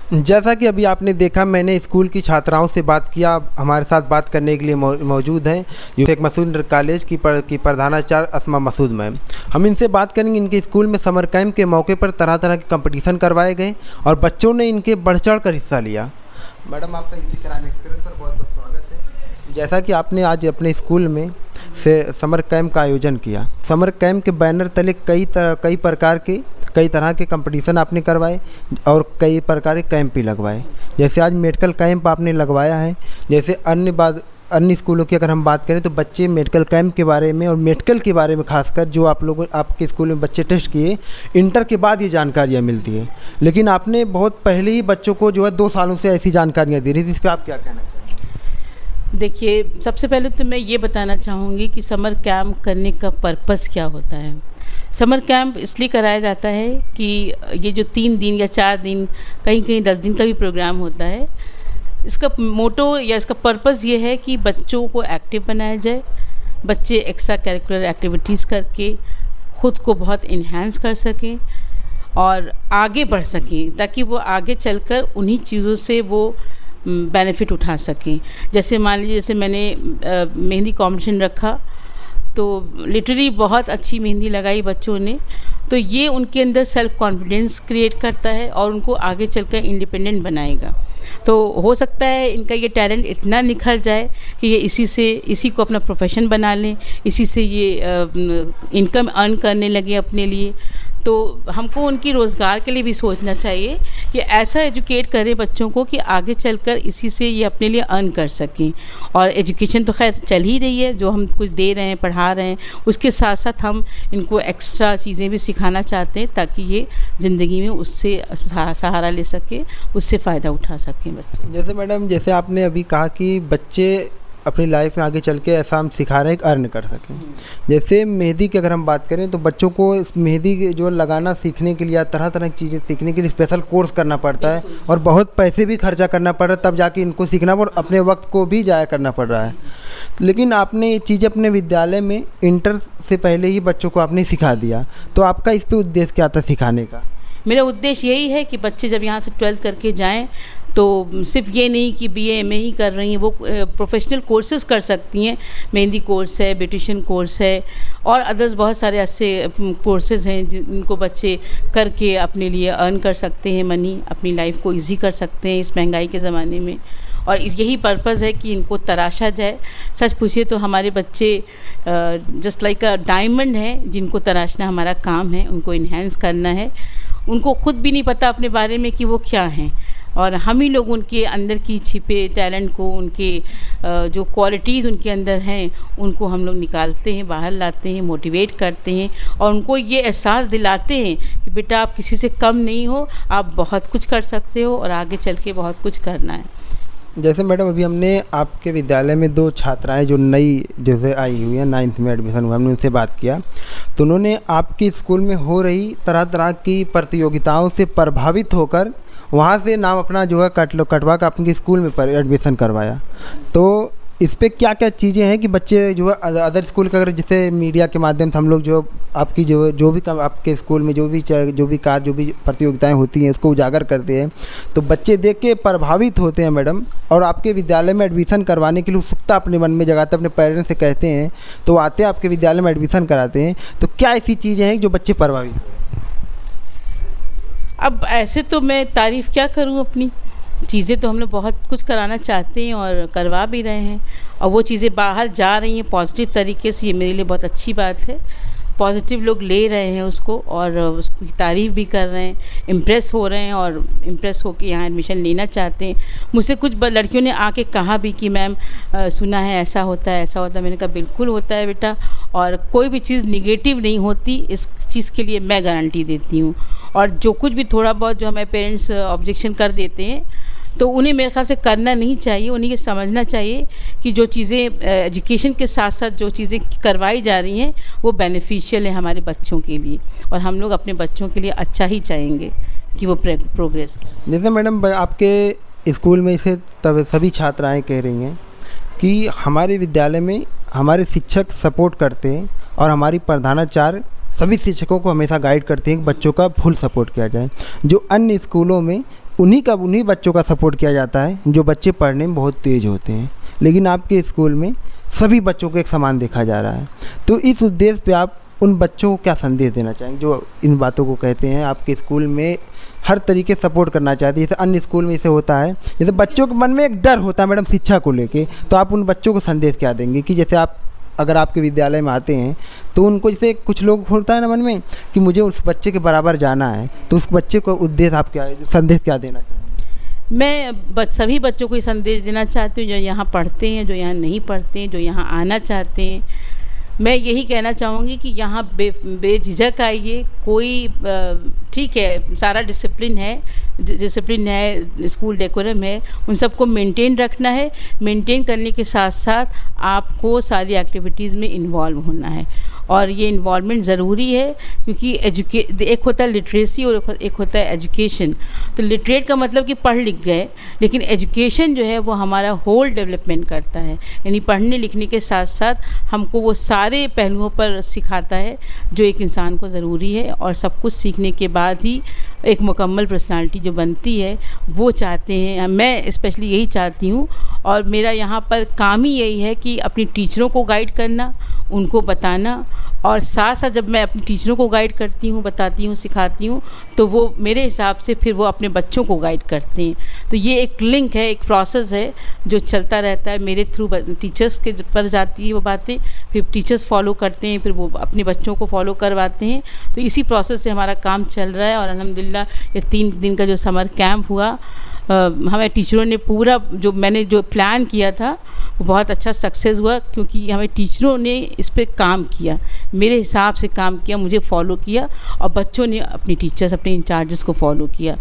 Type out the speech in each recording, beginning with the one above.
जैसा कि अभी आपने देखा, मैंने स्कूल की छात्राओं से बात किया। हमारे साथ बात करने के लिए मौजूद हैं शेख मसूद कॉलेज की प्रधानाचार्य अस्मा मसूद मैम। हम इनसे बात करेंगे। इनके स्कूल में समर कैंप के मौके पर तरह तरह के कंपटीशन करवाए गए और बच्चों ने इनके बढ़ चढ़ कर हिस्सा लिया। मैडम, आपका यूपी क्राइम एक्सप्रेस पर बहुत बहुत स्वागत है। जैसा कि आपने आज अपने स्कूल में से समर कैंप का आयोजन किया, समर कैंप के बैनर तले कई तरह के कंपटीशन आपने करवाए और कई प्रकार के कैंप भी लगवाए। जैसे आज मेडिकल कैंप आपने लगवाया है। जैसे अन्य स्कूलों की अगर हम बात करें तो बच्चे मेडिकल कैंप के बारे में और मेडिकल के बारे में खासकर जो आपके स्कूल में बच्चे टेस्ट किए, इंटर के बाद ये जानकारियाँ मिलती है, लेकिन आपने बहुत पहले ही बच्चों को जो है 2 सालों से ऐसी जानकारियाँ दे रही थी। इस पर आप क्या कहना चाहेंगे? देखिए, सबसे पहले तो मैं ये बताना चाहूँगी कि समर कैंप करने का पर्पस क्या होता है। समर कैंप इसलिए कराया जाता है कि ये जो 3 दिन या 4 दिन, कहीं कहीं 10 दिन का भी प्रोग्राम होता है, इसका मोटो या इसका पर्पस ये है कि बच्चों को एक्टिव बनाया जाए। बच्चे एक्स्ट्रा करिकुलर एक्टिविटीज़ करके ख़ुद को बहुत इन्हांस कर सकें और आगे बढ़ सकें, ताकि वो आगे चलकर उन्हीं चीज़ों से वो बेनिफिट उठा सकें। जैसे मान लीजिए, जैसे मैंने मेहंदी कॉम्पिटिशन रखा तो लिटरली बहुत अच्छी मेहंदी लगाई बच्चों ने, तो ये उनके अंदर सेल्फ़ कॉन्फिडेंस क्रिएट करता है और उनको आगे चलकर इंडिपेंडेंट बनाएगा। तो हो सकता है इनका ये टैलेंट इतना निखर जाए कि ये इसी को अपना प्रोफेशन बना लें, इसी से ये इनकम अर्न करने लगे अपने लिए। तो हमको उनकी रोज़गार के लिए भी सोचना चाहिए कि ऐसा एजुकेट करें बच्चों को कि आगे चलकर इसी से ये अपने लिए अर्न कर सकें। और एजुकेशन तो खैर चल ही रही है, जो हम कुछ दे रहे हैं, पढ़ा रहे हैं, उसके साथ साथ हम इनको एक्स्ट्रा चीज़ें भी सिखाना चाहते हैं ताकि ये ज़िंदगी में उससे सहारा ले सके, उससे फ़ायदा उठा सकें बच्चे। जैसे मैडम, जैसे आपने अभी कहा कि बच्चे अपनी लाइफ में आगे चल के ऐसा हम सिखा रहे हैं कि अर्न कर सकें। जैसे मेहंदी की अगर हम बात करें तो बच्चों को इस मेहंदी जो लगाना सीखने के लिए, तरह तरह की चीज़ें सीखने के लिए स्पेशल कोर्स करना पड़ता है और बहुत पैसे भी खर्चा करना पड़ रहा है, तब जाके इनको सीखना और अपने वक्त को भी ज़ाया करना पड़ रहा है। लेकिन आपने ये चीज़ें अपने विद्यालय में इंटर से पहले ही बच्चों को आपने सिखा दिया, तो आपका इस पर उद्देश्य क्या था सिखाने का? मेरा उद्देश्य यही है कि बच्चे जब यहाँ से 12th करके जाएं तो सिर्फ ये नहीं कि BA MA ही कर रही हैं, वो प्रोफेशनल कोर्सेज़ कर सकती हैं। मेहंदी कोर्स है, ब्यूटिशियन कोर्स है और अदर्स बहुत सारे ऐसे कोर्सेज़ हैं जिनको बच्चे करके अपने लिए अर्न कर सकते हैं मनी, अपनी लाइफ को इजी कर सकते हैं इस महंगाई के ज़माने में। और यही पर्पज़ है कि इनको तराशा जाए। सच पूछिए तो हमारे बच्चे जस्ट लाइक अ डायमंड हैं, जिनको तराशना हमारा काम है, उनको इन्हेंस करना है। उनको खुद भी नहीं पता अपने बारे में कि वो क्या हैं, और हम ही लोग उनके अंदर की छिपे टैलेंट को, उनके जो क्वालिटीज़ उनके अंदर हैं, उनको हम लोग निकालते हैं, बाहर लाते हैं, मोटिवेट करते हैं और उनको ये एहसास दिलाते हैं कि बेटा आप किसी से कम नहीं हो, आप बहुत कुछ कर सकते हो और आगे चल के बहुत कुछ करना है। जैसे मैडम, अभी हमने आपके विद्यालय में 2 छात्राएं जो नई जैसे आई हुई हैं, 9th में एडमिशन हुआ, हमने उनसे बात किया तो उन्होंने आपके स्कूल में हो रही तरह तरह की प्रतियोगिताओं से प्रभावित होकर वहाँ से नाम अपना जो है कटवा कर अपने स्कूल में एडमिशन करवाया। तो इस पे क्या क्या चीज़ें हैं कि बच्चे जो है अदर स्कूल का, अगर जैसे मीडिया के माध्यम से हम लोग जो आपकी जो भी आपके स्कूल में जो भी प्रतियोगिताएं होती हैं उसको उजागर करते हैं, तो बच्चे देख के प्रभावित होते हैं मैडम, और आपके विद्यालय में एडमिशन करवाने के लिए उत्सुकता अपने मन में जगाते, अपने पेरेंट्स से कहते हैं तो आते हैं आपके विद्यालय में एडमिशन कराते हैं। तो क्या ऐसी चीज़ें हैं जो बच्चे प्रभावित हों? अब ऐसे तो मैं तारीफ़ क्या करूं अपनी, चीज़ें तो हम लोग बहुत कुछ कराना चाहते हैं और करवा भी रहे हैं, और वो चीज़ें बाहर जा रही हैं पॉजिटिव तरीके से। ये मेरे लिए बहुत अच्छी बात है। पॉजिटिव लोग ले रहे हैं उसको और उसकी तारीफ़ भी कर रहे हैं, इम्प्रेस हो रहे हैं और इम्प्रेस होकर यहाँ एडमिशन लेना चाहते हैं। मुझसे कुछ लड़कियों ने आके कहा भी कि मैम सुना है ऐसा होता है, ऐसा होता है। मैंने कहा बिल्कुल होता है बेटा, और कोई भी चीज़ निगेटिव नहीं होती, इस चीज़ के लिए मैं गारंटी देती हूँ। और जो कुछ भी थोड़ा बहुत जो हमारे पेरेंट्स ऑब्जेक्शन कर देते हैं तो उन्हें मेरे ख्याल से करना नहीं चाहिए। उन्हें ये समझना चाहिए कि जो चीज़ें एजुकेशन के साथ साथ जो चीज़ें करवाई जा रही हैं वो बेनिफिशियल है हमारे बच्चों के लिए, और हम लोग अपने बच्चों के लिए अच्छा ही चाहेंगे कि वो प्रोग्रेस। जैसे मैडम, आपके स्कूल में इसे तब सभी छात्राएं कह रही हैं कि हमारे विद्यालय में हमारे शिक्षक सपोर्ट करते हैं और हमारी प्रधानाचार्य सभी शिक्षकों को हमेशा गाइड करते हैं कि बच्चों का फुल सपोर्ट किया जाए। जो अन्य स्कूलों में उन्हीं बच्चों का सपोर्ट किया जाता है जो बच्चे पढ़ने में बहुत तेज़ होते हैं, लेकिन आपके स्कूल में सभी बच्चों को एक समान देखा जा रहा है। तो इस उद्देश्य पे आप उन बच्चों को क्या संदेश देना चाहेंगे जो इन बातों को कहते हैं आपके स्कूल में हर तरीके सपोर्ट करना चाहते हैं? जैसे अन्य स्कूल में इसे होता है, जैसे बच्चों के मन में एक डर होता है मैडम शिक्षा को लेके, तो आप उन बच्चों को संदेश क्या देंगे कि जैसे आप अगर आपके विद्यालय में आते हैं तो उनको, जैसे कुछ लोग होता है ना मन में कि मुझे उस बच्चे के बराबर जाना है, तो उस बच्चे को उद्देश्य आप क्या संदेश क्या देना चाहेंगे? मैं सभी बच्चों को ये संदेश देना चाहती हूँ जो यहाँ पढ़ते हैं, जो यहाँ नहीं पढ़ते हैं, जो यहाँ आना चाहते हैं। मैं यही कहना चाहूँगी कि यहाँ बेझिझक आइए। कोई ठीक है, सारा डिसिप्लिन है, स्कूल डेकोरम है, उन सबको मेंटेन रखना है। मेंटेन करने के साथ साथ आपको सारी एक्टिविटीज़ में इन्वॉल्व होना है, और ये इन्वॉल्वमेंट ज़रूरी है क्योंकि एक होता है लिटरेसी और एक होता है एजुकेशन। तो लिटरेट का मतलब कि पढ़ लिख गए, लेकिन एजुकेशन जो है वो हमारा होल डेवलपमेंट करता है, यानी पढ़ने लिखने के साथ साथ हमको वो सारे पहलुओं पर सिखाता है जो एक इंसान को ज़रूरी है। और सब कुछ सीखने के बाद ही एक मुकम्मल पर्सनालिटी जो बनती है वो चाहते हैं, मैं स्पेशली यही चाहती हूँ। और मेरा यहाँ पर काम ही यही है कि अपनी टीचरों को गाइड करना, उनको बताना, और साथ साथ जब मैं अपनी टीचरों को गाइड करती हूँ, बताती हूँ, सिखाती हूँ, तो वो मेरे हिसाब से फिर वो अपने बच्चों को गाइड करते हैं। तो ये एक लिंक है, एक प्रोसेस है जो चलता रहता है। मेरे थ्रू टीचर्स के पर जाती है वो बातें, फिर टीचर्स फॉलो करते हैं, फिर वो अपने बच्चों को फॉलो करवाते हैं। तो इसी प्रोसेस से हमारा काम चल रहा है। और अल्हम्दुलिल्लाह ये 3 दिन का जो समर कैंप हुआ, हमें टीचरों ने पूरा मैंने जो प्लान किया था वो बहुत अच्छा सक्सेस हुआ, क्योंकि हमें टीचरों ने इस पर काम किया, मेरे हिसाब से काम किया, मुझे फॉलो किया, और बच्चों ने अपनी टीचर्स, अपने इंचार्जेस को फॉलो किया।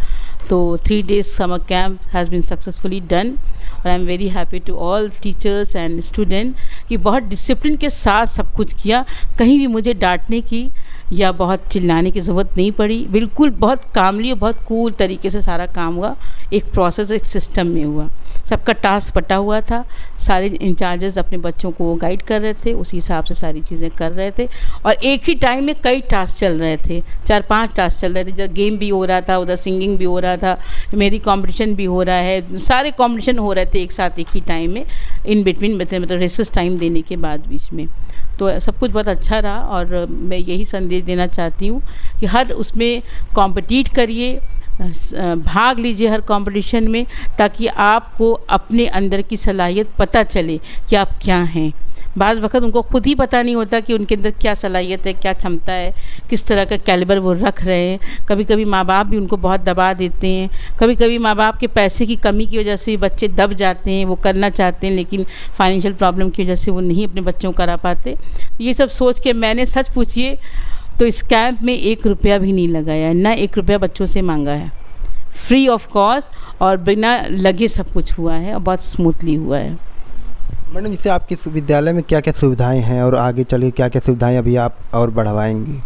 तो 3 days summer camp has been successfully done, और I am very happy to all teachers and student कि बहुत डिसिप्लिन के साथ सब कुछ किया। कहीं भी मुझे डांटने की या बहुत चिल्लाने की ज़रूरत नहीं पड़ी। बिल्कुल बहुत कामली और बहुत कूल तरीके से सारा काम हुआ, एक प्रोसेस, एक सिस्टम में हुआ। सबका टास्क बटा हुआ था, सारे इंचार्जेस अपने बच्चों को गाइड कर रहे थे, उसी हिसाब से सारी चीज़ें कर रहे थे। और एक ही टाइम में कई टास्क चल रहे थे, 4-5 टास्क चल रहे थे। जब गेम भी हो रहा था, उधर सिंगिंग भी हो रहा था, मेरी कंपटीशन भी हो रहा है, सारे कंपटीशन हो रहे थे एक साथ एक ही टाइम में, इन बिटवीन, मतलब रेसेस टाइम देने के बाद बीच में। तो सब कुछ बहुत अच्छा रहा। और मैं यही संदेश देना चाहती हूँ कि हर उसमें कॉम्पिटिट करिए, भाग लीजिए हर कंपटीशन में, ताकि आपको अपने अंदर की सलाहियत पता चले कि आप क्या हैं। बाज़ वक़्त उनको खुद ही पता नहीं होता कि उनके अंदर क्या सलाहियत है, क्या क्षमता है, किस तरह का कैलिबर वो रख रहे हैं। कभी कभी माँ बाप भी उनको बहुत दबा देते हैं, कभी कभी माँ बाप के पैसे की कमी की वजह से भी बच्चे दब जाते हैं, वो करना चाहते हैं लेकिन फाइनेंशियल प्रॉब्लम की वजह से वो नहीं अपने बच्चों को करा पाते। ये सब सोच के मैंने, सच पूछिए तो इस कैंप में 1 रुपया भी नहीं लगाया, ना 1 रुपया बच्चों से मांगा है, फ्री ऑफ कॉस्ट और बिना लगे सब कुछ हुआ है और बहुत स्मूथली हुआ है। मैडम, इससे आपके विद्यालय में क्या क्या सुविधाएं हैं और आगे चलिए क्या क्या सुविधाएं अभी आप और बढ़वाएंगी?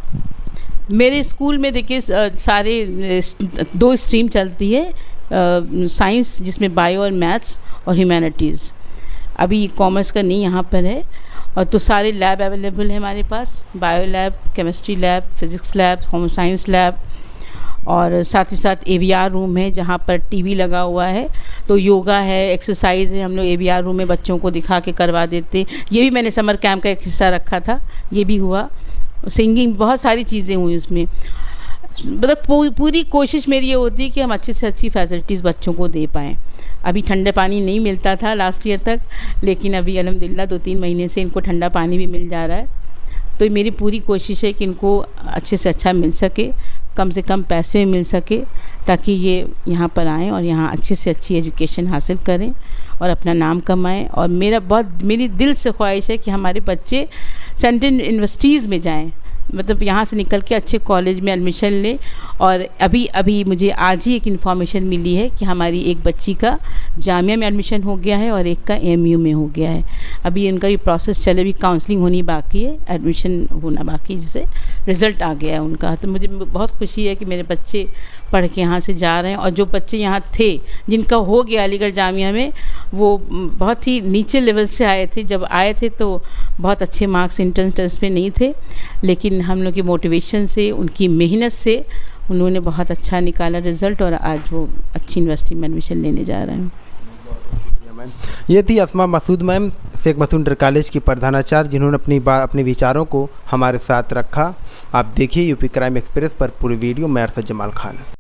मेरे स्कूल में देखिए सारे 2 स्ट्रीम चलती है, साइंस जिसमें बायो और मैथ्स, और ह्यूमैनिटीज़। अभी कॉमर्स का नहीं यहाँ पर है। और तो सारे लैब अवेलेबल है हमारे पास, bio lab, chemistry lab, physics lab, home science lab, और साथ ही साथ AVR रूम है जहाँ पर टीवी लगा हुआ है। तो योगा है, एक्सरसाइज है, हम लोग AVR रूम में बच्चों को दिखा के करवा देते। ये भी मैंने समर कैंप का एक हिस्सा रखा था, ये भी हुआ। सिंगिंग, बहुत सारी चीज़ें हुई उसमें। मतलब पूरी कोशिश मेरी ये होती है कि हम अच्छी से अच्छी फैसिलिटीज़ बच्चों को दे पाएँ। अभी ठंडा पानी नहीं मिलता था लास्ट ईयर तक, लेकिन अभी अल्हम्दुलिल्लाह 2-3 महीने से इनको ठंडा पानी भी मिल जा रहा है। तो मेरी पूरी कोशिश है कि इनको अच्छे से अच्छा मिल सके, कम से कम पैसे में मिल सके, ताकि ये यहाँ पर आएँ और यहाँ अच्छे से अच्छी एजुकेशन हासिल करें और अपना नाम कमाएं। और मेरी दिल से ख्वाहिश है कि हमारे बच्चे सेंट्रल यूनिवर्सिटीज़ में जाएं, मतलब यहाँ से निकल के अच्छे कॉलेज में एडमिशन लें। और अभी मुझे आज ही एक इन्फॉर्मेशन मिली है कि हमारी एक बच्ची का जामिया में एडमिशन हो गया है और एक का AMU में हो गया है। अभी इनका ये प्रोसेस चले, भी काउंसलिंग होनी बाकी है, एडमिशन होना बाकी, जिससे रिज़ल्ट आ गया है उनका। तो मुझे बहुत खुशी है कि मेरे बच्चे पढ़ के यहाँ से जा रहे हैं। और जो बच्चे यहाँ थे जिनका हो गया अलीगढ़ जामिया में, वो बहुत ही नीचे लेवल से आए थे। जब आए थे तो बहुत अच्छे मार्क्स इंट्रेंस टेस्ट में नहीं थे, लेकिन हम लोग की मोटिवेशन से, उनकी मेहनत से उन्होंने बहुत अच्छा निकाला रिज़ल्ट और आज वो अच्छी यूनिवर्सिटी में एडमिशन लेने जा रहे हैं। ये थी Asma Masood ma'am, Sheikh Masood inter college की प्रधानाचार्य, जिन्होंने अपने विचारों को हमारे साथ रखा। आप देखिए यूपी क्राइम एक्सप्रेस पर पूरी वीडियो। मैं अरशद जमाल खान।